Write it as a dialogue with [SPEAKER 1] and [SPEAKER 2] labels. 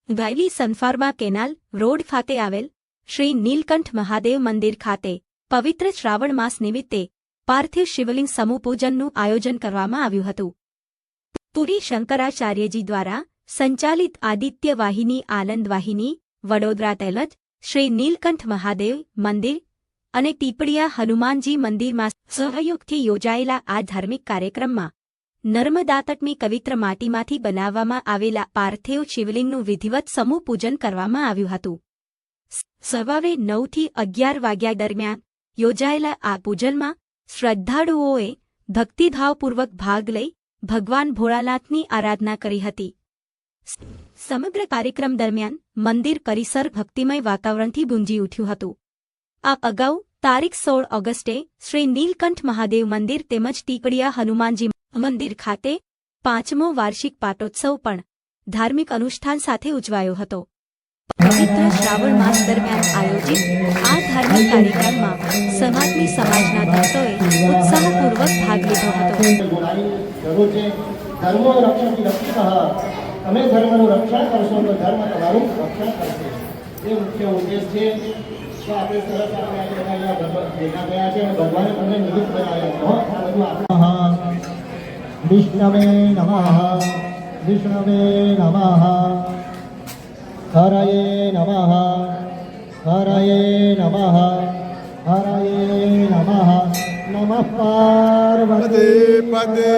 [SPEAKER 1] ગાયલી Sun Pharma canal road ખાતે આવેલ શ્રી નીલકંઠ મહાદેવ મંદિર ખાતે પવિત્ર શ્રાવણ માસ નિમિત્તે પાર્થિવ શિવલિંગ સમૂહ પૂજનનું આયોજન કરવામાં આવ્યું હતું. પુરી શંકરાચાર્યજી દ્વારા સંચાલિત આદિત્ય વાહિની આનંદ વાહિની વડોદરા તેમજ શ્રી નીલકંઠ મહાદેવ મંદિર અને ટીપડિયા હનુમાનજી મંદિરમાં સહયોગથી યોજાયેલા આ ધાર્મિક કાર્યક્રમમાં નર્મદા તટની પવિત્ર માટીમાંથી બનાવવામાં આવેલા પાર્થિવ શિવલિંગનું વિધિવત સમૂહ પૂજન કરવામાં આવ્યું હતું. સવારે 9 થી 11 વાગ્યા દરમિયાન યોજાયેલા આ પૂજનમાં શ્રદ્ધાળુઓએ ભક્તિભાવપૂર્વક ભાગ લઈ ભગવાન ભોળાનાથની આરાધના કરી હતી. સમગ્ર કાર્યક્રમ દરમિયાન મંદિર પરિસર ભક્તિમય વાતાવરણથી ગુંજી ઉઠ્યું હતું. આ અગાઉ તારીખ 16 ઓગસ્ટે શ્રી નીલકંઠ મહાદેવ મંદિર તેમજ ટીપડિયા હનુમાનજી મંદિર ખાતે 5મો વાર્ષિક પાટોત્સવ પણ ધાર્મિક અનુષ્ઠાન સાથે ઉજવાયો હતો. પવિત્ર શ્રાવણ માસ દરમિયાન આયોજિત આ ધાર્મિક કાર્યક્રમમાં સમાજની સમાજના ભક્તોએ ઉત્સાહપૂર્વક ભાગ લીધો હતો.
[SPEAKER 2] તમે ધર્મનું રક્ષણ કરશો તો ધર્મ તમારું રક્ષણ કરશે. એ મુખ્ય ઉદ્દેશ છે. તો આપણે સરસ આપણે અહીંયા ભેગા થયા છે અને ભગવાને તમને નિમિત્ત બનાવ્યા. વિષ્ણવે નમઃ વિષ્ણવે નમઃ હરયે નમઃ હરયે નમઃ હરયે નમઃ નમઃ પાર્વતી પદે